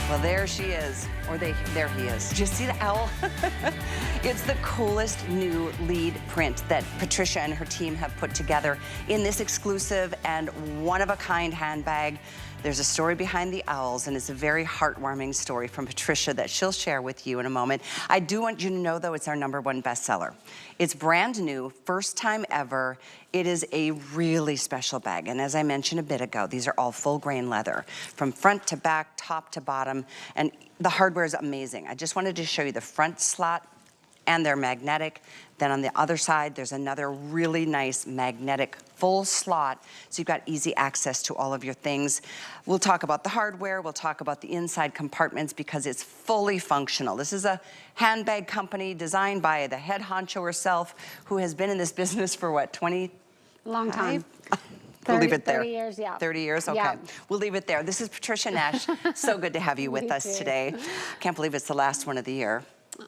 Well, there she is, or there he is. Did you see the owl? It's the coolest new lead print that Patricia and her team have put together in this exclusive and one-of-a-kind handbag. There's a story behind the owls, and it's a very heartwarming story from Patricia that she'll share with you in a moment. I do want you to know, though, it's our #1 bestseller. It's brand new, first time ever. It is a really special bag, and as I mentioned a bit ago, these are all full grain leather, from front to back, top to bottom, and the hardware is amazing. I just wanted to show you the front slot, and they're magnetic. Then on the other side, there's another really nice magnetic full slot, so you've got easy access to all of your things. We'll talk about the hardware, we'll talk about the inside compartments because it's fully functional. This is a handbag company designed by the head honcho herself, who has been in this business for what, 20? Long time. We'll leave it there. 30 years, yeah. 30 years, okay. Yeah. We'll leave it there. This is Patricia Nash. So good to have you with us today. Can't believe it's the last one of the year.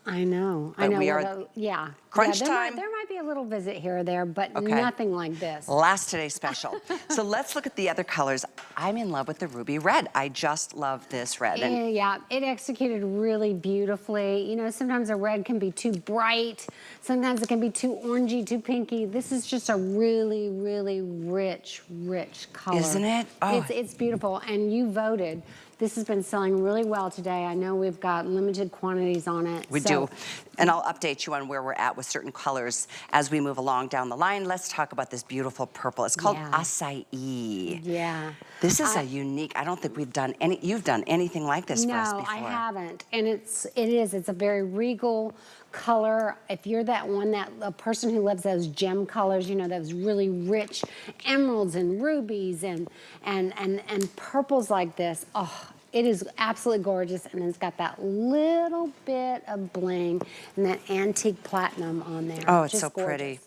I know. But I know. we are Yeah. crunch there time. There might be a little visit here or there, but Okay. nothing like this. Last Today special. So let's look at the other colors. I'm in love with the ruby red. I just love this red. And Yeah, it executed really beautifully. You know, sometimes a red can be too bright. Sometimes it can be too orangey, too pinky. This is just a really, really rich color. Isn't it? Oh. It's beautiful, and you voted. This has been selling really well today. I know we've got limited quantities on it. We do. And I'll update you on where we're at with certain colors as we move along down the line. Let's talk about this beautiful purple. It's called acai. Yeah. This is a unique, I don't think we've done you've done anything like this for us before. No, I haven't. And it's a very regal color. If you're a person who loves those gem colors, you know, those really rich emeralds and rubies and purples like this, oh, it is absolutely gorgeous, and it's got that little bit of bling and that antique platinum on there. Oh, it's just so gorgeous. pretty.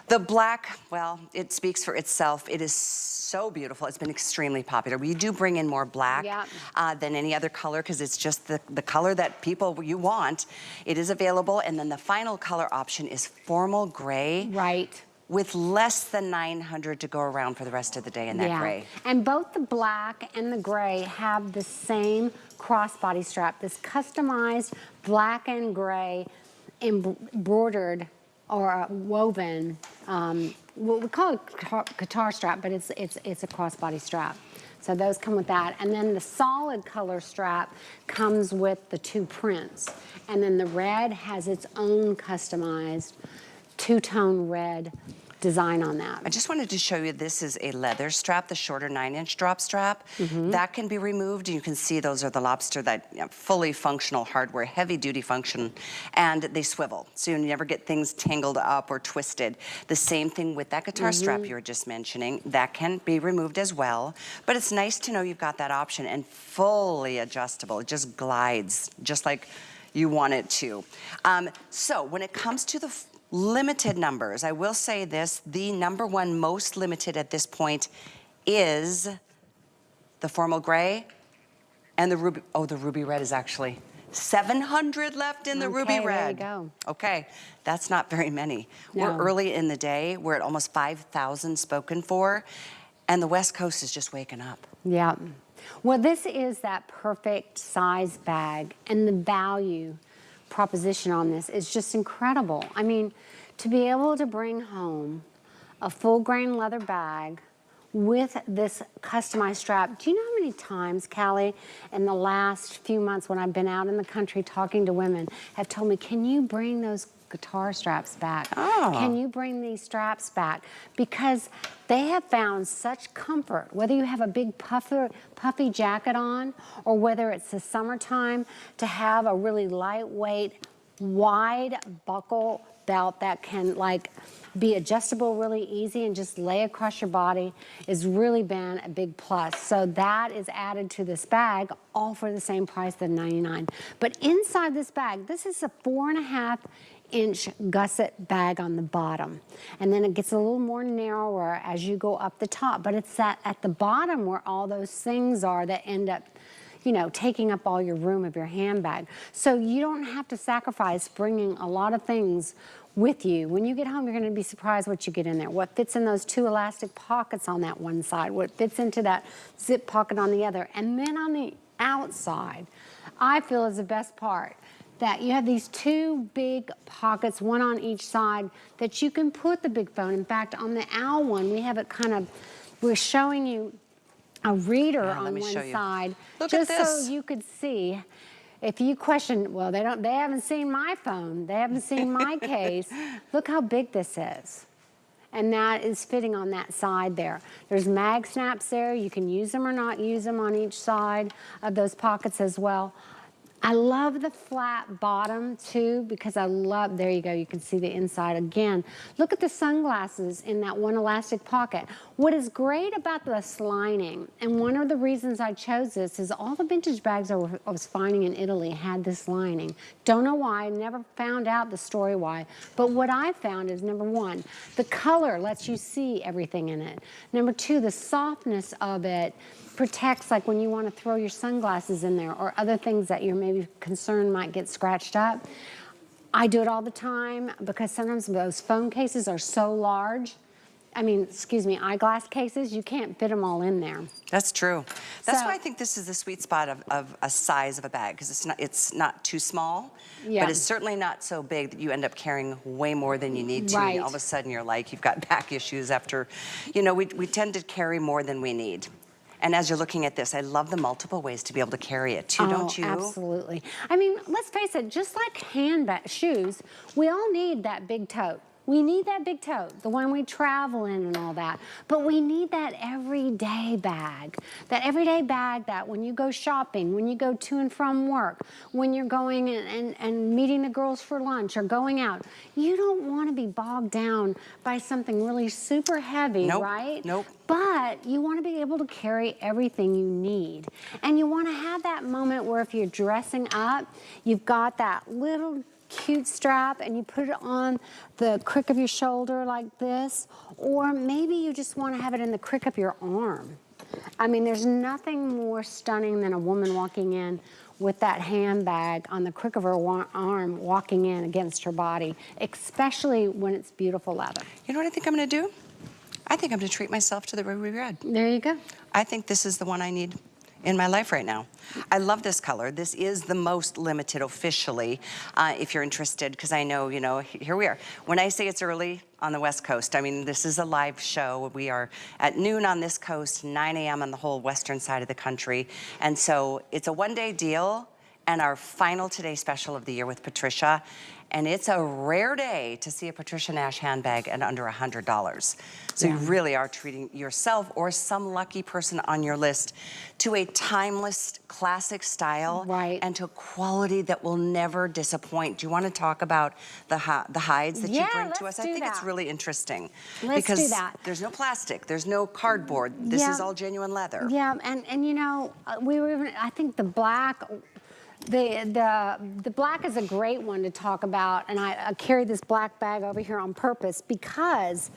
The black, well, it speaks for itself. It is so beautiful. It's been extremely popular. We do bring in more black than any other color because it's just the color that you want. It is available, and then the final color option is formal gray. Right. With less than 900 to go around for the rest of the day in that gray. And both the black and the gray have the same crossbody strap, this customized black and gray embroidered or woven, what we call it guitar strap, but it's a crossbody strap. So those come with that. And then the solid color strap comes with the 2 prints. And then the red has its own customized two-tone red design on that. I just wanted to show you, this is a leather strap, the shorter 9-inch drop strap. That can be removed. You can see those are the lobster, that fully functional hardware, heavy duty function, and they swivel. So you never get things tangled up or twisted. The same thing with that guitar strap you were just mentioning. That can be removed as well. But it's nice to know you've got that option, and fully adjustable. It just glides just like you want it to. So when it comes to the limited numbers, I will say this, the #1 most limited at this point is the formal gray and the ruby. Oh, the ruby red is actually 700 left in the ruby red. There you go. Okay, that's not very many. No. We're early in the day. We're at almost 5,000 spoken for, and the West Coast is just waking up. Yeah. Well, this is that perfect size bag, and the value proposition on this is just incredible. I mean, to be able to bring home a full grain leather bag with this customized strap. Do you know how many times, Callie, in the last few months when I've been out in the country talking to women, have told me, can you bring those guitar straps back? Oh. Can you bring these straps back? Because they have found such comfort, whether you have a big puffy jacket on or whether it's the summertime, to have a really lightweight, wide buckle belt that can be adjustable really easy and just lay across your body has really been a big plus. So that is added to this bag, all for the same price, than $99. But inside this bag, this is a 4.5-inch gusset bag on the bottom. And then it gets a little more narrower as you go up the top. But it's at the bottom where all those things are that end up, you know, taking up all your room of your handbag. So you don't have to sacrifice bringing a lot of things with you. When you get home, you're going to be surprised what you get in there. What fits in those 2 elastic pockets on that one side, what fits into that zip pocket on the other. And then on the outside, I feel is the best part. That you have these two big pockets, one on each side, that you can put the big phone. In fact, on the Owl one, we have it kind of, we're showing you a reader on one side, just so you could see. If you question, well, they haven't seen my phone, they haven't seen my case. Look how big this is. And that is fitting on that side there. There's mag snaps there. You can use them or not use them on each side of those pockets as well. I love the flat bottom too, because I love, there you go, you can see the inside again. Look at the sunglasses in that one elastic pocket. What is great about this lining, and one of the reasons I chose this, is all the vintage bags I was finding in Italy had this lining. Don't know why, never found out the story why, but what I found is, number one, the color lets you see everything in it. Number two, the softness of it protects, like when you want to throw your sunglasses in there or other things that you're maybe concerned might get scratched up. I do it all the time because sometimes those phone cases are so large. I mean, excuse me, eyeglass cases, you can't fit them all in there. That's true. That's why I think this is the sweet spot of a size of a bag, because it's not too small, but it's certainly not so big that you end up carrying way more than you need to. And all of a sudden you're like, you've got back issues after, you know, we tend to carry more than we need. And as you're looking at this, I love the multiple ways to be able to carry it too, don't you? Absolutely. I mean, let's face it, just like handbag shoes, we all need that big tote. We need that big tote, the one we travel in and all that. But we need that everyday bag. That everyday bag that when you go shopping, when you go to and from work, when you're going and meeting the girls for lunch or going out, you don't want to be bogged down by something really super heavy, right? Nope. But you want to be able to carry everything you need. And you want to have that moment where if you're dressing up, you've got that little cute strap and you put it on the crick of your shoulder like this, or maybe you just want to have it in the crick of your arm. I mean, there's nothing more stunning than a woman walking in with that handbag on the crick of her arm, walking in against her body, especially when it's beautiful leather. You know what I think I'm going to do? I think I'm going to treat myself to the ruby red. There you go. I think this is the one I need in my life right now. I love this color. This is the most limited officially, if you're interested, because I know, you know, here we are. When I say it's early on the West Coast, I mean, this is a live show. We are at noon on this coast, 9 a.m. on the whole western side of the country. And so it's a one-day deal and our final Today Special of the year with Patricia. And it's a rare day to see a Patricia Nash handbag at under $100. So you really are treating yourself or some lucky person on your list to a timeless, classic style and to a quality that will never disappoint. Do you want to talk about the hides that you bring to us? I think it's really interesting. Let's do that. There's no plastic, there's no cardboard. This is all genuine leather. Yeah, and you know, we were even, I think the black, the black is a great one to talk about, and I carry this black bag over here on purpose because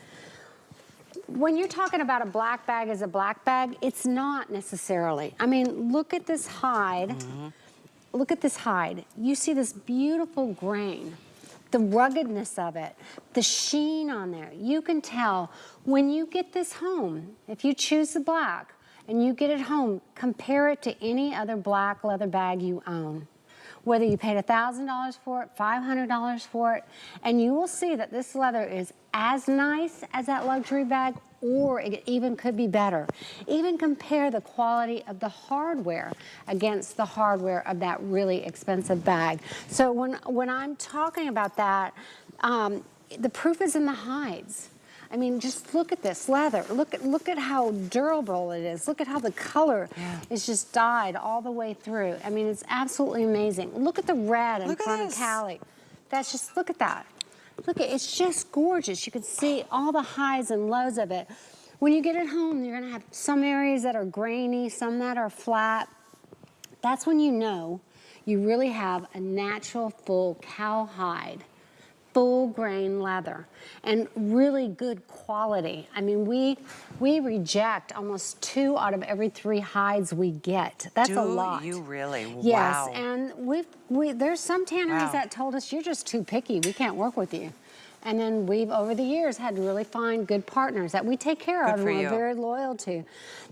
when you're talking about a black bag as a black bag, it's not necessarily. I mean, look at this hide. Look at this hide. You see this beautiful grain, the ruggedness of it, the sheen on there. You can tell when you get this home, if you choose the black, and you get it home, compare it to any other black leather bag you own. Whether you paid $1,000 for it, $500 for it, and you will see that this leather is as nice as that luxury bag, or it even could be better. Even compare the quality of the hardware against the hardware of that really expensive bag. So when I'm talking about that, the proof is in the hides. I mean, just look at this leather. Look at how durable it is. Look at how the color is just dyed all the way through. I mean, it's absolutely amazing. Look at the red in front of Callie. That's just, look at that. Look, it's just gorgeous. You can see all the highs and lows of it. When you get it home, you're gonna have some areas that are grainy, some that are flat. That's when you know you really have a natural full cowhide, full grain leather, and really good quality. I mean, we reject almost 2 out of every 3 hides we get. That's a lot. Do you really? Yes, Wow. and there's some tanneries that told us, you're just too picky, we can't work with you. And then we've, over the years, had to really find good partners that we take care of and we're very loyal to.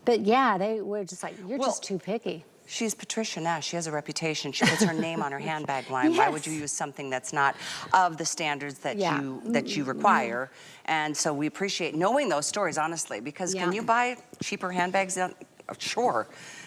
But yeah, they were just like, you're just too picky. She's Patricia Nash. She has a reputation. She puts her name on her handbag line. Why would you use something that's not of the standards that you require? And so we appreciate knowing those stories, honestly, because can you buy cheaper handbags? Sure.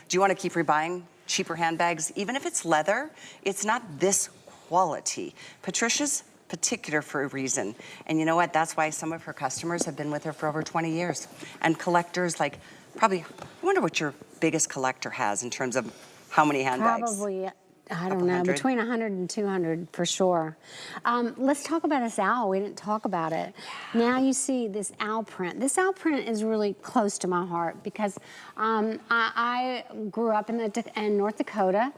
Do you want to keep rebuying cheaper handbags? Even if it's leather, it's not this quality. Patricia's particular for a reason. And you know what? That's why some of her customers have been with her for over 20 years. And collectors, like, probably, I wonder what your biggest collector has in terms of how many handbags? Probably, I don't know, between 100 and 200 for sure. Let's talk about this owl. We didn't talk about it. Now you see this owl print. This owl print is really close to my heart because I grew up in North Dakota.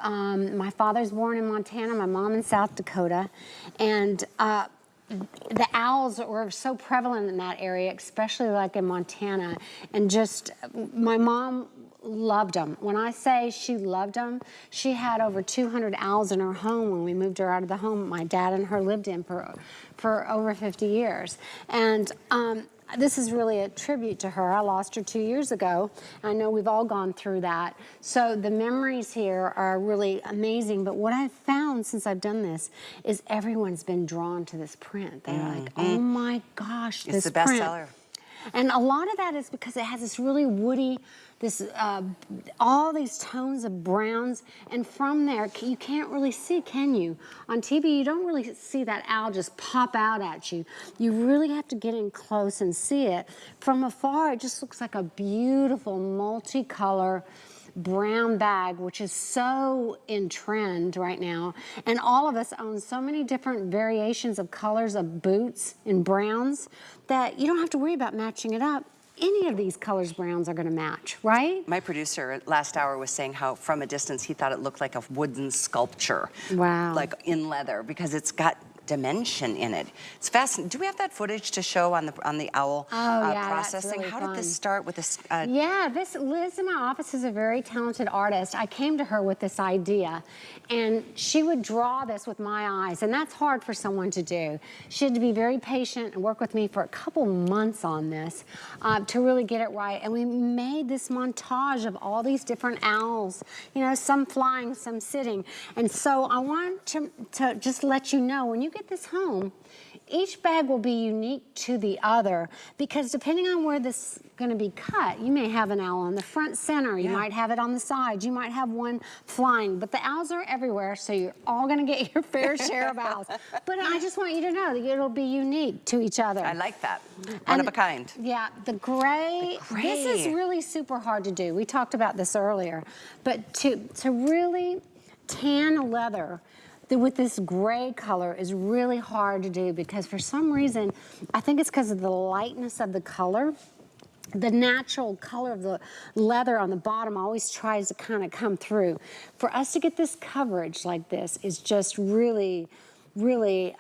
My father's born in Montana, my mom in South Dakota, and the owls were so prevalent in that area, especially like in Montana, and just my mom loved them. When I say she loved them, she had over 200 owls in her home when we moved her out of the home my dad and her lived in for over 50 years. And this is really a tribute to her. I lost her 2 years ago. I know we've all gone through that. So the memories here are really amazing. But what I've found since I've done this is everyone's been drawn to this print. They're like, oh my gosh, this print. It's the bestseller. And a lot of that is because it has this really woody, all these tones of browns, and from there, you can't really see, can you? On TV, you don't really see that owl just pop out at you. You really have to get in close and see it. From afar, it just looks like a beautiful multicolor brown bag, which is so in trend right now. And all of us own so many different variations of colors of boots in browns that you don't have to worry about matching it up. Any of these colors browns are gonna match, right? My producer last hour was saying how from a distance he thought it looked like a wooden sculpture. Wow. Like in leather, because it's got dimension in it. It's fascinating. Do we have that footage to show on the owl processing? That's really How fun. did this start with this? Liz in my office is a very talented artist. I came to her with this idea, and she would draw this with my eyes, and that's hard for someone to do. She had to be very patient and work with me for a couple months on this to really get it right. And we made this montage of all these different owls, you know, some flying, some sitting. And so I want to just let you know, when you get this home, each bag will be unique to the other because depending on where this is going to be cut, you may have an owl on the front center, you might have it on the side, you might have one flying, but the owls are everywhere, so you're all going to get your fair share of owls. But I just want you to know that it'll be unique to each other. I like that. One of a kind. Yeah, the gray, this is really super hard to do. We talked about this earlier, but to really tan leather with this gray color is really hard to do because for some reason, I think it's because of the lightness of the color. The natural color of the leather on the bottom always tries to kind of come through. For us to get this coverage like this is just really, really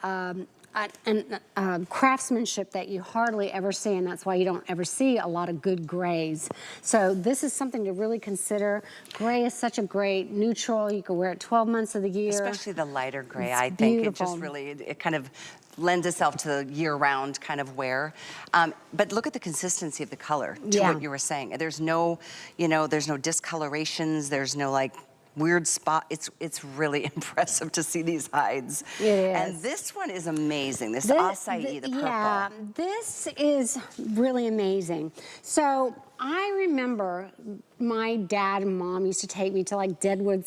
craftsmanship that you hardly ever see, and that's why you don't ever see a lot of good grays. So this is something to really consider. Gray is such a great neutral. You can wear it 12 months of the year. Especially the lighter gray, I think. Beautiful. It just really, it kind of lends itself to the year-round kind of wear. But look at the consistency of the color, to what you were saying. There's no, you know, there's no discolorations, there's no like weird spot. It's really impressive to see these hides. It is. And this one is amazing. This acai, the purple. Yeah, this is really amazing. So I remember my dad and mom used to take me to like Deadwood,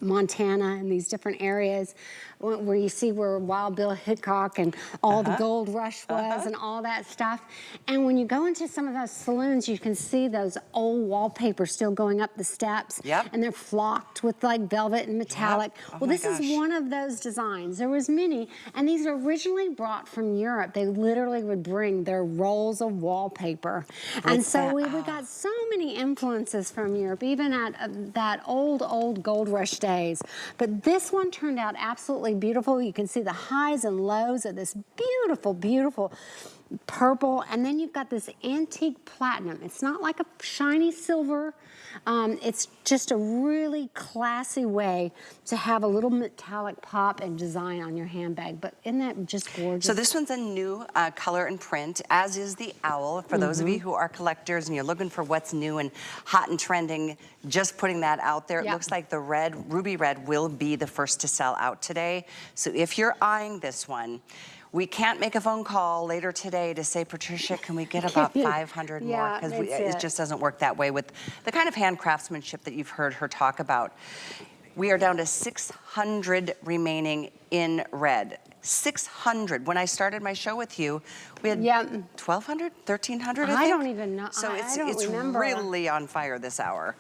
Montana, and these different areas where you see where Wild Bill Hickok and all the gold rush was and all that stuff. And when you go into some of those saloons, you can see those old wallpapers still going up the steps. And they're flocked with like velvet and metallic. Well, this is one of those designs. There was many, and these are originally brought from Europe. They literally would bring their rolls of wallpaper. And so we got so many influences from Europe, even at that old gold rush days. But this one turned out absolutely beautiful. You can see the highs and lows of this beautiful, beautiful purple, and then you've got this antique platinum. It's not like a shiny silver. It's just a really classy way to have a little metallic pop and design on your handbag. But isn't that just gorgeous? So this one's a new color and print, as is the owl. For those of you who are collectors and you're looking for what's new and hot and trending, just putting that out there. It looks like the red, ruby red, will be the first to sell out today. So if you're eyeing this one, we can't make a phone call later today to say, Patricia, can we get about 500 more? Because it just doesn't work that way with the kind of hand craftsmanship that you've heard her talk about. We are down to 600 remaining in red. 600. When I started my show with you, we had 1,200, 1,300, I think. I don't even know. So I don't remember. really on fire this hour.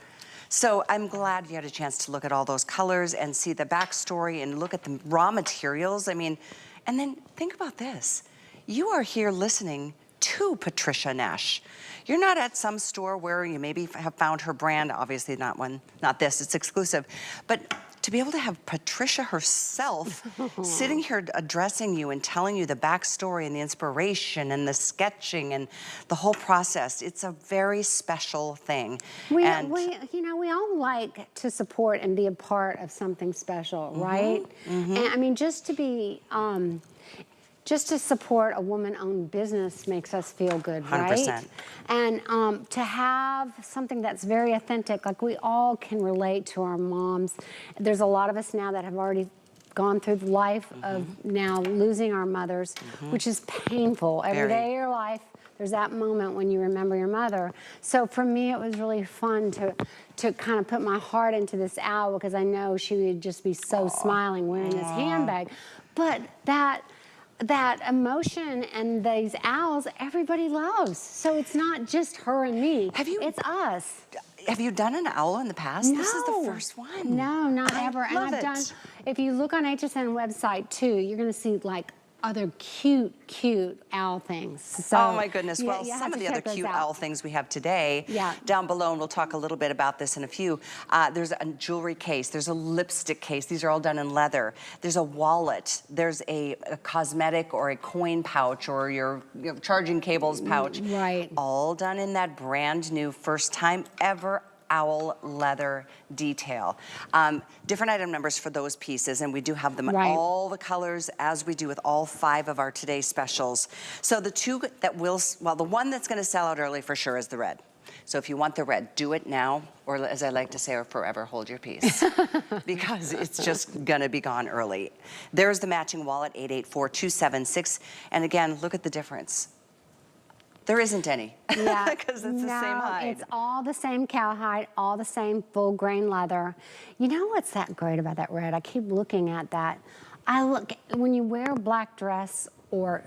So I'm glad you had a chance to look at all those colors and see the backstory and look at the raw materials. I mean, and then think about this. You are here listening to Patricia Nash. You're not at some store where you maybe have found her brand, obviously not this, it's exclusive. But to be able to have Patricia herself sitting here addressing you and telling you the backstory and the inspiration and the sketching and the whole process, it's a very special thing. We all like to support and be a part of something special, right? And I mean, just to be, just to support a woman-owned business makes us feel good, 100%. right? And to have something that's very authentic, like we all can relate to our moms. There's a lot of us now that have already gone through the life of now losing our mothers, which is painful. Every day of your life, there's that moment when you remember your mother. So for me, it was really fun to kind of put my heart into this owl, because I know she would just be so smiling wearing this handbag. But that emotion and these owls, everybody loves. So it's not just her and me. It's us. Have you done an owl in the past? No. This is the first one. No, not ever. Love And I've it. done, if you look on HSN website too, you're gonna see like other cute owl things. So oh my goodness, well, you have some to of the other check those cute out. owl things we have today, down below, and we'll talk a little bit about this in a few. There's a jewelry case, there's a lipstick case, these are all done in leather. There's a wallet, there's a cosmetic or a coin pouch or your charging cables pouch. Right. All done in that brand new, first time ever owl leather detail. Different item numbers for those pieces, and we do have them in all the colors, as we do with all 5 of our today specials. So the two that will, well, the one that's gonna sell out early for sure is the red. So if you want the red, do it now, or as I like to say, or forever hold your peace, because it's just gonna be gone early. There's the matching wallet, 884-276, and again, look at the difference. There isn't any, because it's the same hide. It's all the same cowhide, all the same full grain leather. You know what's that great about that red? I keep looking at that. When you wear a black dress or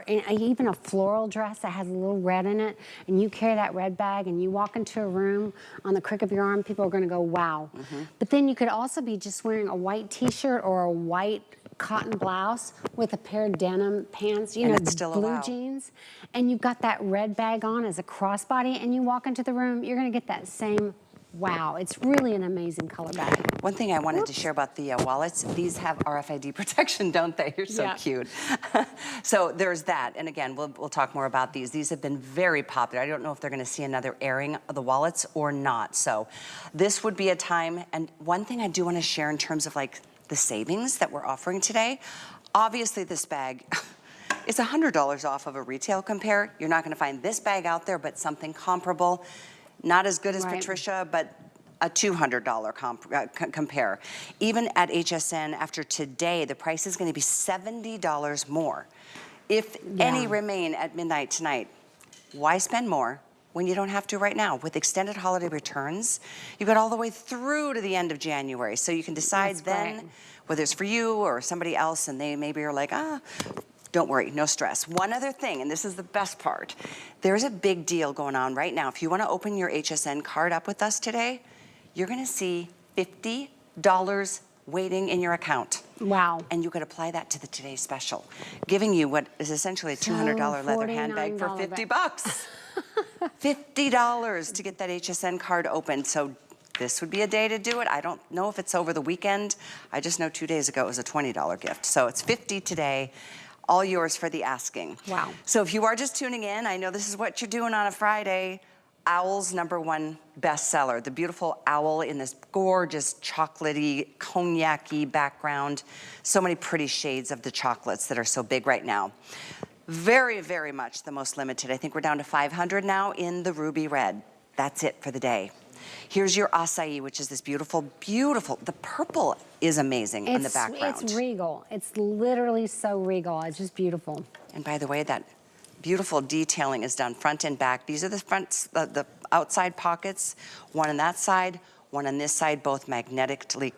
even a floral dress that has a little red in it, and you carry that red bag and you walk into a room on the crick of your arm, people are gonna go, wow. But then you could also be just wearing a white t-shirt or a white cotton blouse with a pair of denim pants, you know, blue jeans, and you've got that red bag on as a crossbody, and you walk into the room, you're gonna get that same wow. It's really an amazing color bag. One thing I wanted to share about the wallets, these have RFID protection, don't they? You're so cute. So there's that, and again, we'll talk more about these. These have been very popular. I don't know if they're gonna see another airing of the wallets or not. So this would be a time, and one thing I do wanna share in terms of like the savings that we're offering today. Obviously this bag is $100 off of a retail compare. You're not gonna find this bag out there, but something comparable. Not as good as Patricia, but a $200 compare. Even at HSN, after today, the price is gonna be $70 more. If any remain at midnight tonight, why spend more when you don't have to right now? With extended holiday returns, you've got all the way through to the end of January. So you can decide then whether it's for you or somebody else, and they maybe are like, don't worry, no stress. One other thing, and this is the best part, there's a big deal going on right now. If you wanna open your HSN card up with us today, you're gonna see $50 waiting in your account. Wow. And you could apply that to the Today Special, giving you what is essentially a $200 leather handbag for 50 bucks. $50 to get that HSN card open. So this would be a day to do it. I don't know if it's over the weekend. I just know 2 days ago it was a $20 gift. So it's $50 today. all yours for the asking. Wow. So if you are just tuning in, I know this is what you're doing on a Friday. Owl's #1 bestseller, the beautiful owl in this gorgeous chocolatey, cognac-y background. So many pretty shades of the chocolates that are so big right now. Very, very much the most limited. I think we're down to 500 now in the ruby red. That's it for the day. Here's your acai, which is this beautiful, beautiful, the purple is amazing in the background. It's regal. It's literally so regal. It's just beautiful. And by the way, that beautiful detailing is done front and back. These are the fronts, the outside pockets, one on that side, one on this side, both magnetically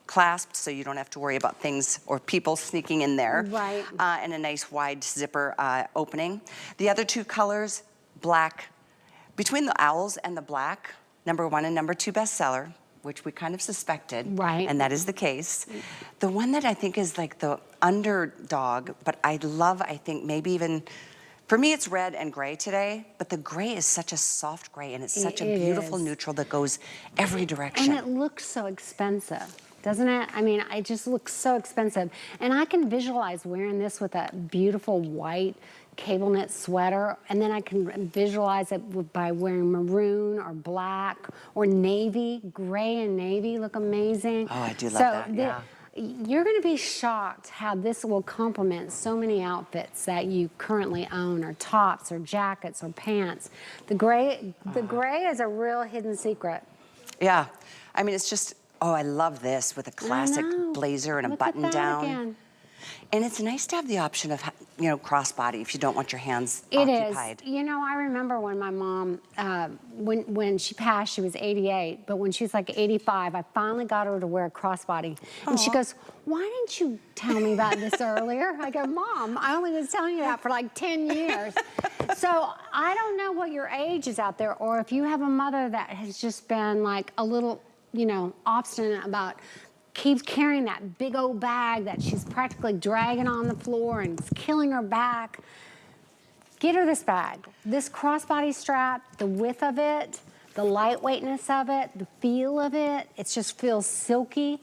clasped, so you don't have to worry about things or people sneaking in there. Right. And a nice wide zipper opening. The other two colors, black. Between the owls and the black, #1 and #2 bestseller, which we kind of suspected. Right. And that is the case. The one that I think is like the underdog, but I love, I think maybe even, for me it's red and gray today, but the gray is such a soft gray and it's such a beautiful neutral that goes every direction. And it looks so expensive, doesn't it? I mean, it just looks so expensive. And I can visualize wearing this with a beautiful white cable knit sweater, and then I can visualize it by wearing maroon or black or navy. Gray and navy look amazing. Oh, I do love that, yeah. You're gonna be shocked how this will complement so many outfits that you currently own, or tops or jackets or pants. The gray is a real hidden secret. Yeah, I mean, it's just, oh, I love this with a classic blazer and a button down. Again. And it's nice to have the option of, you know, crossbody if you don't want your hands occupied. occupied. It is. You know, I remember when my mom, when she passed, she was 88, but when she was like 85, I finally got her to wear a crossbody. And she goes, "Why didn't you tell me about this earlier?" I go, "Mom, I only was telling you that for like 10 years. So I don't know what your age is out there, or if you have a mother that has just been like a little, you know, obstinate about keeps carrying that big old bag that she's practically dragging on the floor and it's killing her back. Get her this bag. This crossbody strap, the width of it, the lightweightness of it, the feel of it, it just feels silky.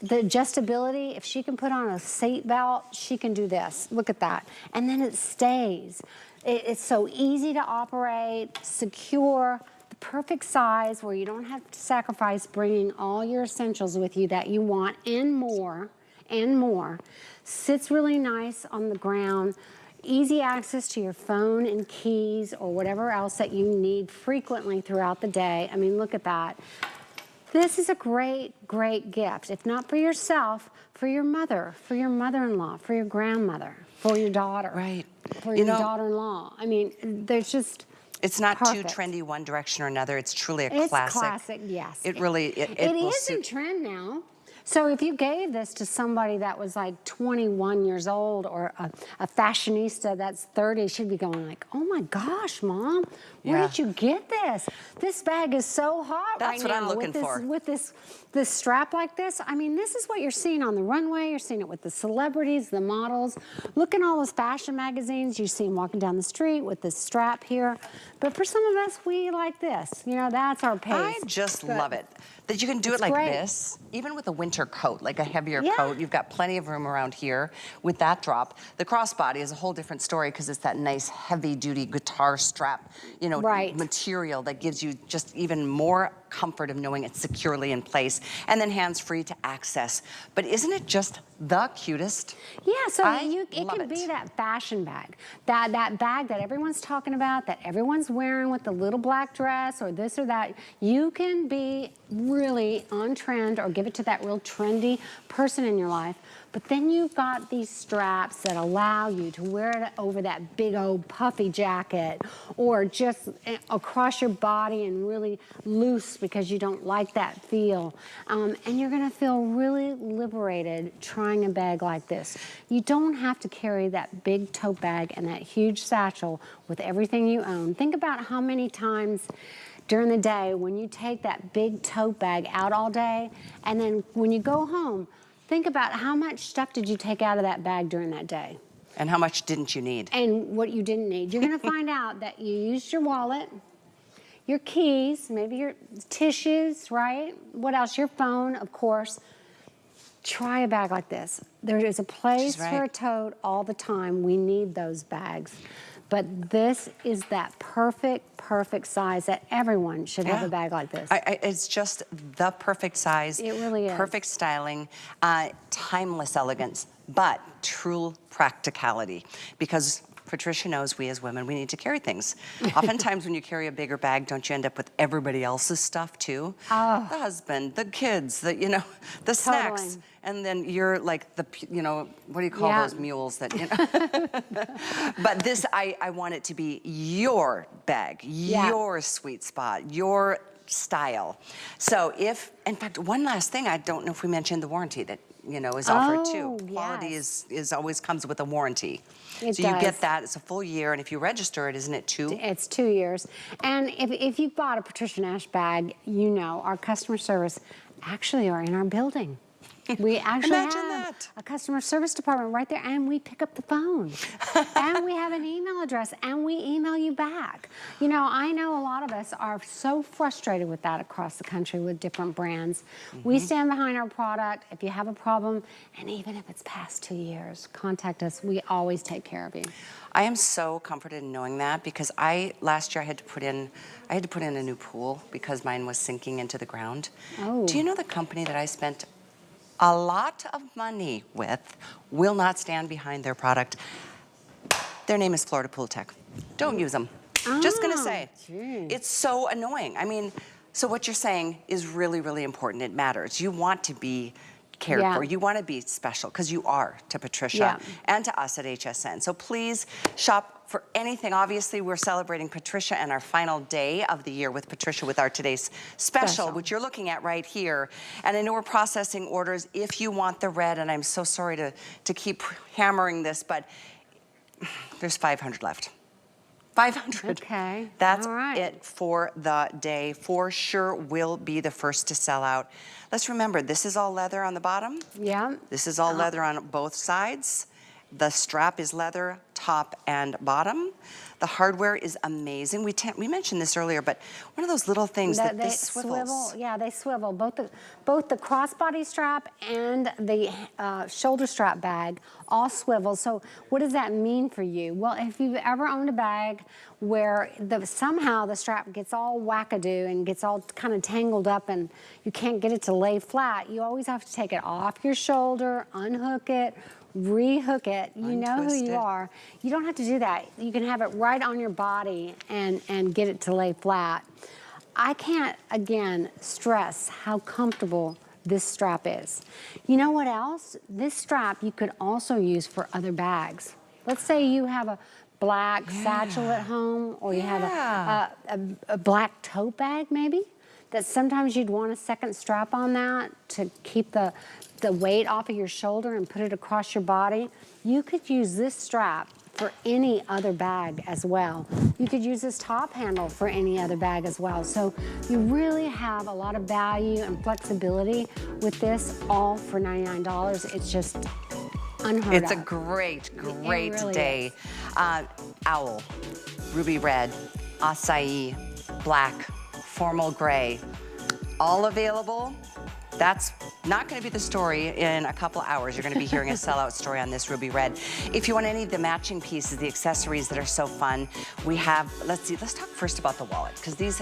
The adjustability, if she can put on a seat belt, she can do this. Look at that. And then it stays. It's so easy to operate, secure, perfect size where you don't have to sacrifice bringing all your essentials with you that you want and more, Sits really nice on the ground. Easy access to your phone and keys or whatever else that you need frequently throughout the day. I mean, look at that. This is a great, great gift. If not for yourself, for your mother, for your mother-in-law, for your grandmother, for your daughter. Right. For your daughter-in-law. I mean, there's just... It's not too trendy one direction or another. It's truly a classic. It's classic, yes. It really, it is in trend now. So if you gave this to somebody that was like 21 years old or a fashionista that's 30, she'd be going like, "Oh my gosh, Mom, where did you get this? This bag is so hot right now." That's what I'm looking for. With this strap like this. I mean, this is what you're seeing on the runway. You're seeing it with the celebrities, the models. Look at all those fashion magazines. You see them walking down the street with this strap here. But for some of us, we like this. You know, that's our pace. I just love it. That you can do it like this, even with a winter coat, like a heavier coat. You've got plenty of room around here with that drop. The crossbody is a whole different story because it's that nice heavy-duty guitar strap, you know, material that gives you just even more comfort of knowing it's securely in place, and then hands-free to access. But isn't it just the cutest? Yeah, so it can be that fashion bag, that bag that everyone's talking about, that everyone's wearing with the little black dress or this or that. You can be really on trend or give it to that real trendy person in your life. But then you've got these straps that allow you to wear it over that big old puffy jacket or just across your body and really loose because you don't like that feel. And you're gonna feel really liberated trying a bag like this. You don't have to carry that big tote bag and that huge satchel with everything you own. Think about how many times during the day when you take that big tote bag out all day, and then when you go home, think about how much stuff did you take out of that bag during that day. And how much didn't you need? And what you didn't need. You're gonna find out that you used your wallet, your keys, maybe your tissues, right? What else? Your phone, of course. try a bag like this. There is a place right. for a tote all the time. We need those bags. But this is that perfect size that everyone should have a bag like this. It's just the perfect size. It really is. Perfect styling, timeless elegance, but true practicality. Because Patricia knows we as women, we need to carry things. Oftentimes when you carry a bigger bag, don't you end up with everybody else's stuff too? Oh. The husband, the kids, the, you know, the snacks. And then you're like the, you know, what do you call those mules that, you know? But this, I want it to be your bag, your sweet spot, your style. So if, in fact, one last thing, I don't know if we mentioned the warranty that, you know, is offered too. Quality is always comes with a warranty. So you get that, it's a full year, and if you register it, isn't it 2? It's 2 years. And if you bought a Patricia Nash bag, you know our customer service actually are in our building. We actually have a customer service department right there, and we pick up the phone. And we have an email address, and we email you back. You know, I know a lot of us are so frustrated with that across the country with different brands. We stand behind our product. If you have a problem, and even if it's past 2 years, contact us. We always take care of you. I am so comforted in knowing that, because last year I had to put in a new pool because mine was sinking into the ground. Oh. Do you know the company that I spent a lot of money with will not stand behind their product? Their name is Florida Pool Tech. Don't use them. Just gonna say. It's so annoying. I mean, so what you're saying is really, really important. It matters. You want to be cared for. You want to be special, because you are to Patricia and to us at HSN. So please shop for anything. Obviously, we're celebrating Patricia and our final day of the year with Patricia with our today's special, which you're looking at right here. And I know we're processing orders if you want the red, and I'm so sorry to keep hammering this, but there's 500 left. 500. Okay. That's it for the day. For sure will be the first to sell out. Let's remember, this is all leather on the bottom. Yeah. This is all leather on both sides. The strap is leather, top and bottom. The hardware is amazing. We mentioned this earlier, but one of those little things that this swivels. Yeah, they swivel. Both the crossbody strap and the shoulder strap bag all swivel. So what does that mean for you? Well, if you've ever owned a bag where somehow the strap gets all wackadoo and gets all kind of tangled up and you can't get it to lay flat, you always have to take it off your shoulder, unhook it, rehook it. You know who you are. You don't have to do that. You can have it right on your body and get it to lay flat. I can't, again, stress how comfortable this strap is. You know what else? This strap you could also use for other bags. Let's say you have a black satchel at home, or you have a black tote bag maybe, that sometimes you'd want a second strap on that to keep the weight off of your shoulder and put it across your body. You could use this strap for any other bag as well. You could use this top handle for any other bag as well. So you really have a lot of value and flexibility with this, all for $99. It's just unheard of. It's a great really day. Owl, ruby red, acai, black, formal gray, all available. That's not going to be the story in a couple hours. You're going to be hearing a sellout story on this ruby red. If you want any of the matching pieces, the accessories that are so fun, we have, let's talk first about the wallet, because these